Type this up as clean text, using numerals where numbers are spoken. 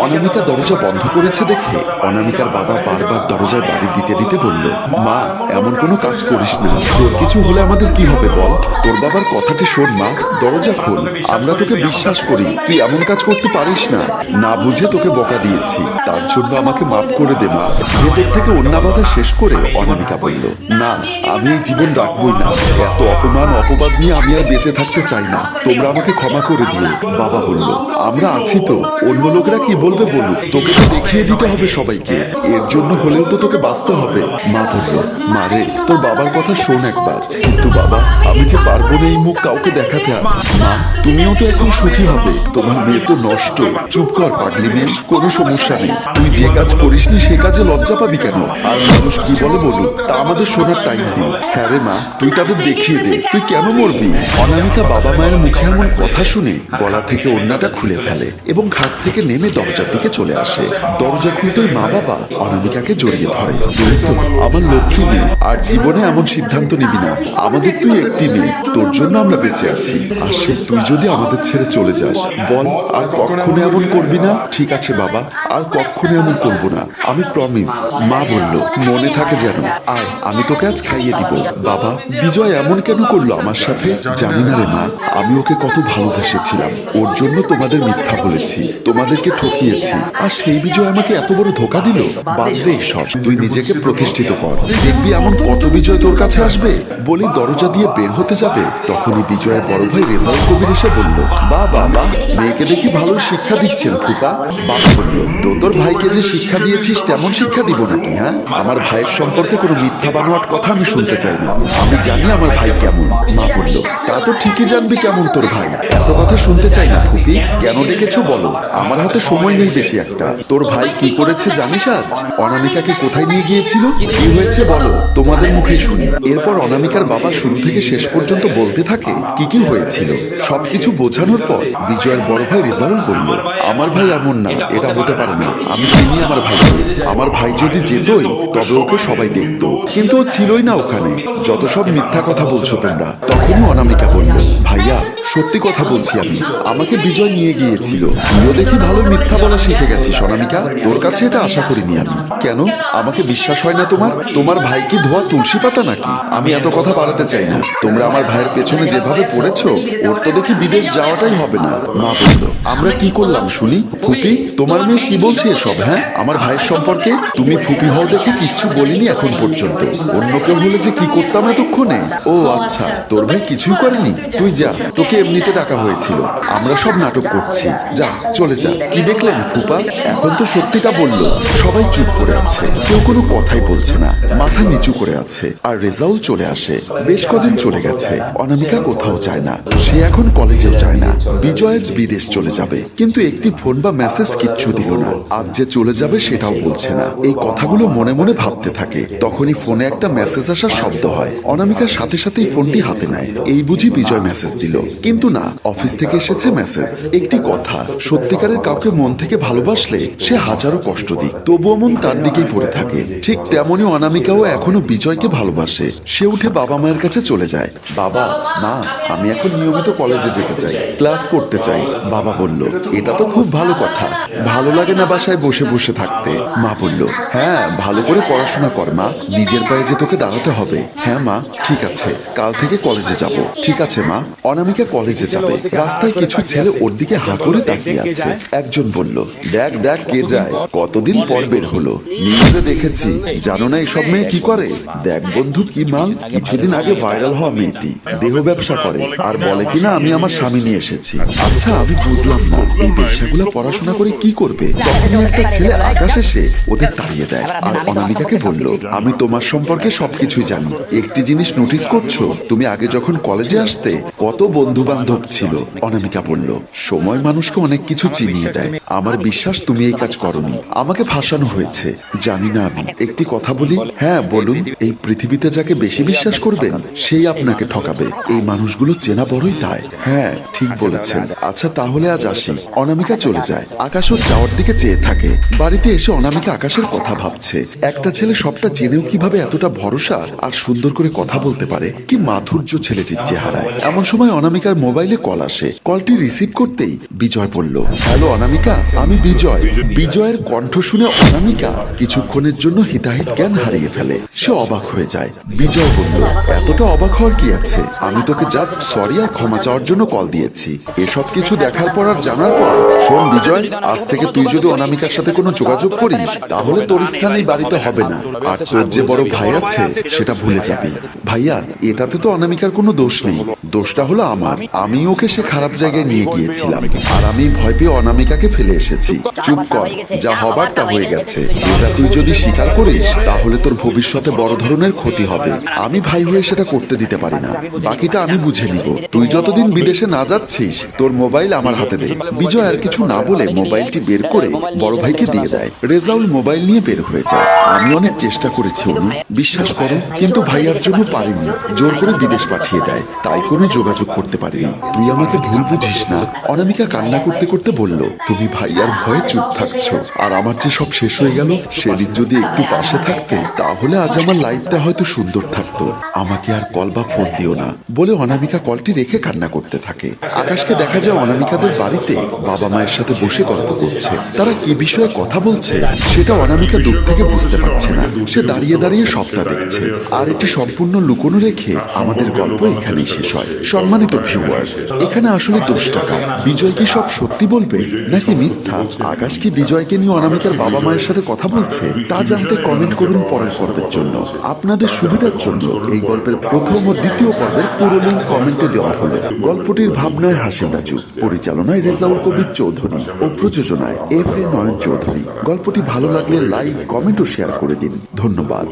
অনামিকা দরজা বন্ধ করেছে দেখে অনামিকার বাবা বারবার দরজায় বাড়ি দিতে দিতে বলল, মা এমন কোনো কাজ করিস না, তোর কিছু হলে আমাদের কি হবে বল। তোর বাবার কথাটি শোন মা, দরজা খোল, আমরা তোকে বিশ্বাস করি, তুই এমন কাজ করতে পারিস না। না বুঝে তোকে বকা দিয়েছি, তার জন্য আমাকে মাফ করে দে মা। ভেতর থেকে অন্যা বাধা শেষ করে অনামিকা বলল, না আমি এই জীবন রাখবই না, এত অপমান অপবাদ নিয়ে আমি আর বেঁচে থাকতে চাই না, তোমরা আমাকে ক্ষমা করে দিও। বাবা বলল, আমরা আছি তো, অন্য লোকেরা কি বলবে বলুক, তোকে তো দেখিয়ে দিতে হবে সবাইকে, এর জন্য হলেও তো তোকে বাঁচতে হবে। মা বলল, মারে তোর বাবার কথা শোন একবার। কিন্তু বাবা আমি যে পারবো না এই মুখ কাউকে দেখাতে। আর মা তুমিও তো এখন সুখী হবে, তোমার মেয়ে তো নষ্ট। চুপ কর পাগলি মেয়ে, কোনো সমস্যা নেই, তুই যে কাজ করিসনি সে কাজে লজ্জা পাবি কেন? আর মানুষ কি বলে বলুক, তা আমাদের শোনার টাইম নেই। হ্যাঁ রে মা, তুই তাদের দেখিয়ে দে তুই কেন মরবি। অনামিকা বাবা মায়ের মুখে এমন কথা শুনে গলা থেকে ওড়নাটা খুলে ফেলে এবং খাট থেকে নেমে দরজার দিকে চলে আসে। দরজা খুলতেই মা বাবা অনামিকাকে জড়িয়ে ধরে। এই তো আমার লক্ষ্মী মেয়ে, আর জীবনে এমন সিদ্ধান্ত নিবি না, আমাদের তুই একটি মেয়ে, তোর জন্য আমরা বেঁচে আছি। আর সে তুই যদি আমাদের ছেড়ে চলে যাস, বল আর কখনো এমন করবি না? ঠিক আছে বাবা, আর কখনো এমন করবো না, আমি প্রমিস। মা বলল, মনে থাকে যেন, আয় আমি তোকে আজ খাইয়ে দিব। বাবা বিজয় এমন কেন করলো আমার সাথে? জানি না রে মা, আমি ওকে কত ভালোবেসেছিলাম, ওর জন্য তোমাদের মিথ্যা বলেছি, তোমাদেরকে ঠকিয়েছি, আর সেই বিজয় আমাকে এত বড় ধোকা দিল। বাদ দে সব, তুই নিজেকে প্রতিষ্ঠিত কর, দেখবি এমন কত বিজয় তোর কাছে আসবে। বলি দরজা দিয়ে বের হতে যাবে, তখনই বিজয়ের বড় ভাই রেজাউল কবির এসে বলল, বা বাবা মেয়েকে দেখি ভালো শিক্ষা দিচ্ছেন ফুপা। বাবা বলল, তোর ভাইকে যে শিক্ষা দিয়েছিস তেমন শিক্ষা দিব নাকি? হ্যাঁ, আমার ভাইয়ের সম্পর্কে কোনো মিথ্যা বানোয়াট কথা আমি শুনতে চাই না, আমি জানি আমার ভাই কেমন। মা বলল, তা তো ঠিকই জানবি কেমন তোর ভাই, এত কথা শুনতে চাই না ফুপি, কেন ডেকেছো বলো? আমার হাতে সময় নেই বেশি একটা। তোর ভাই কি করেছে জানিস আজ? অনামিকাকে কোথায় নিয়ে গিয়েছিল, কি হয়েছে বলো, তোমাদের মুখে শুনি। এরপর অনামিকার বাবা শুরু থেকে শেষ পর্যন্ত বলতে থাকে কি কি হয়েছিল। সবকিছু বোঝানোর পর বিজয়ের বড় ভাই রেজাউল বলল, আমার ভাই এমন না, এটা হতে পারে না, আমি চিনি আমার ভাইকে, আমার ভাই যদি যেতই তবে ওকে সবাই দেখতো, কিন্তু ও ছিলই না ওখানে, যত সব মিথ্যা কথা বলছো তোমরা। তখনই অনামিকা বলল, ভাইয়া সত্যি কথা বলছি আমি, আমাকে বিজয় নিয়ে গিয়েছিল। তুইও দেখি ভালো মিথ্যা বলা শিখে গেছিস অনামিকা, তোর কাছে এটা আশা করিনি আমি। কেন আমাকে বিশ্বাস হয় না তোমার? তোমার ভাই কি ধোয়া তুলসী পাতা নাকি? আমি এত কথা বাড়াতে চাই না, তোমরা আমার ভাইয়ের পেছনে যেভাবে পড়েছো, ওর তো দেখি বিদেশ যাওয়াটাই হবে না। মা বলল, আমরা কি করলাম শুনি? ফুপি তোমার মেয়ে কি বলছে এসব? হ্যাঁ, আমার ভাইয়ের সম্পর্কে তুমি ফুপি হও দেখে কিচ্ছু বলিনি এখন পর্যন্ত, অন্য কেউ হলে যে কি করতাম এতক্ষণে। ও আচ্ছা, তোর ভাই কিছুই করেনি, তুই যা, তোকে এমনিতে ডাকা হয়েছিল, আমরা সব নাটক করছি, যা চলে যা। কি দেখলেন ফুপা, এখন তো সত্যিটা বলল। সবাই চুপ করে আছে, কেউ কোনো কথাই বলছে না, মাথা নিচু করে আছে। আর রেজাউল চলে আসে। বেশ কদিন চলে গেছে, অনামিকা কোথাও যায় না, সে এখন কলেজেও যায় না। বিজয় আজ বিদেশ চলে যাবে, কিন্তু একটি ফোন বা মেসেজ কিচ্ছু দিল না, আজ যে চলে যাবে সেটাও বলছে না। এই কথাগুলো মনে মনে ভাবতে থাকে, তখনই ফোনে একটা মেসেজ আসার শব্দ হয়। অনামিকার সাথে সাথেই ফোনটি হাতে নেয়, এই বুঝি বিজয় মেসেজ দিল, কিন্তু না, অফিস থেকে এসেছে মেসেজ। একটি কথা, সত্যিকারের কাউকে মন থেকে ভালোবাসলে সে হাজারো কষ্ট দিক, তবুও মন তার দিকেই পড়ে থাকে। ঠিক তেমনি অনামিকাও এখনো বিজয়কে ভালোবাসে। সে উঠে বাবা মায়ের কাছে চলে যায়। বাবা মা, আমি এখন নিয়মিত কলেজে যেতে চাই, ক্লাস করতে চাই। বাবা বলল, এটা তো খুব ভালো কথা, ভালো লাগে না বাসায় বসে বসে থাকতে? মা বলল, হ্যাঁ ভালো করে পড়াশোনা কর মা, নিজের পায়ে যে তোকে দাঁড়াতে হবে। হ্যাঁ মা ঠিক আছে, কাল থেকে কলেজে যাব। ঠিক আছে মা। অনামিকা কলেজে যাবে, রাস্তায় কিছু ছেলে ওর দিকে হাঁ করে তাকিয়ে আছে। একজন বলল, দেখ দেখ কে যায়, কতদিন পর বের হলো, নিউজে দেখেছি। জানো না এসব মেয়ে কি করে? দেখ বন্ধু কি মাল, কিছুদিন আগে ভাইরাল হওয়া মেয়েটি দেহ ব্যবসা করে, আর বলে কিনা আমি আমার স্বামী নিয়ে এসেছি। আচ্ছা আমি বুঝলাম না, এই বেশ্যাগুলো পড়াশোনা করে কি করবে? তখনই একটা ছেলে আকাশ এসে ওদের তাড়িয়ে দেয়, আর অনামিকাকে বলল, আমি তোমার সম্পর্কে সবকিছুই জানি, একটি জিনিস নোটিস করছো, তুমি আগে যখন কলেজে আসতে কত বন্ধু বান্ধব ছিল। অনামিকা বলল, সময় মানুষকে অনেক কিছু চিনিয়ে দেয়, আমার বিশ্বাস তুমি এই কাজ করনি, আমাকে ফাঁসানো হয়েছে। জানি না আমি একটি কথা বলি। হ্যাঁ বলুন। এই পৃথিবীতে যাকে বেশি বিশ্বাস করবেন সেই আপনাকে ঠকাবে, এই মানুষগুলো চেনা বড়ই তাই। হ্যাঁ ঠিক বলেছেন। আচ্ছা তাহলে আজ আসি। অনামিকা চলে যায়। আকাশও যাওয়ার দিকে চেয়ে থাকে। বাড়িতে এসে অনামিকা আকাশের কথা ভাবছে, একটা ছেলে সবটা জেনেও কিভাবে এতটা ভরসা আর সুন্দর করে কথা বলতে পারে, কি মাধুর্য ছেলেটির চেহারায়। এমন সময় অনামিকার মোবাইলে কল আসে। কলটি রিসিভ করতেই বিজয় বলল, হ্যালো অনামিকা, আমি বিজয়। বিজয়ের কণ্ঠ শুনে অনামিকা কিছুক্ষণের জন্য হিতাহিত জ্ঞান হারিয়ে ফেলে। সে অবাক হয়ে যায়। বিজয় বলল, এতটা অবাক হওয়ার কি আছে? আমি তোকে জাস্ট সরি আর ক্ষমা চাওয়ার জন্য কল দিয়েছি। এসব কিছু দেখার পর আর জানার পর, শোন বিজয়, আজ থেকে তুই যদি অনামিকার সাথে কোনো যোগাযোগ করিস তাহলে তোর স্থান এই বাড়িতে হবে না। আর তোর যে বড় ভাই আছে সেটা ভুলে যাবি। ভাইয়া, এটাতে তো অনামিকার কোনো দোষ নেই। দোষটা হলো আমার। আমি ওকে সে খারাপ জায়গায় নিয়ে গিয়েছিলাম আর আমি ভয় পেয়ে অনামিকাকে ফেলে এসেছি। চুপ কর, যা হবার তা হয়ে গেছে। এটা তুই যদি স্বীকার করিস তাহলে তোর ভবিষ্যতে বড় ধরনের ক্ষতি হবে। আমি ভাই হয়ে সেটা করতে দিতে পারি না। বাকিটা আমি বুঝে নিব। তুই যতদিন বিদেশে না যাচ্ছিস তোর মোবাইল আমার হাতে দে। বিজয় আর কিছু না বলে মোবাইলটি বের করে বড় ভাইকে দিয়ে দেয়। রেজাউল মোবাইল নিয়ে বের হয়ে যায়। আমি অনেক চেষ্টা করেছি অনু, বিশ্বাস করো, কিন্তু ভাইয়ার জন্য পারিনি। জোর করে বিদেশ পাঠিয়ে দেয়, তাই কোনো যোগাযোগ করতে পারিনি। তুই আমাকে ভুল বুঝিস না। অনামিকা কান্না করতে করতে বলল, তুমি ভাইয়ার ভয়ে চুপ থাকছো, আর আমার যে সব শেষ হয়ে গেল। সেদিন যদি একটু পাশে থাকতে তাহলে আজ আমার লাইফটা হয়তো সুন্দর থাকতো। আমাকে আর কল বা ফোন দিও না বলে অনামিকা কলটি রেখে কান্না করতে থাকে। আকাশকে দেখা যায় অনামিকাদের বাড়িতে বাবা মায়ের সাথে বসে গল্প করছে। তারা কি বিষয়ে কথা বলছে সেটা অনামিকা দূর থেকে বুঝতে পারছে না। সে দাঁড়িয়ে দাঁড়িয়ে সবটা দেখছে। আর এটি সম্পূর্ণ লুকোনো রেখে আমাদের গল্প এখানেই শেষ হয়। সম্মানিত ভিউয়ার্স, এখানে আসলে দোষটা কার? বিজয় কি সব সত্যি বলবে নাকি মিথ্যা? আকাশ কি বিজয়কে নিয়ে অনামিকার বাবা মায়ের সাথে কথা বলছে তা জানতে কমেন্ট করুন পরের পর্বের জন্য। আপনাদের সুবিধার জন্য এই গল্পের প্রথম ও দ্বিতীয় পর্বের পুরো লিঙ্ক কমেন্টে দেওয়া হলো। গল্পটির ভাবনায় হাসিম রাজু, পরিচালনায় রেজাউল কবির চৌধুরী ও প্রযোজনায় এফ এ নয়ন চৌধুরী। গল্পটি ভালো লাগলে লাইক, কমেন্ট ও শেয়ার করে দিন। ধন্যবাদ।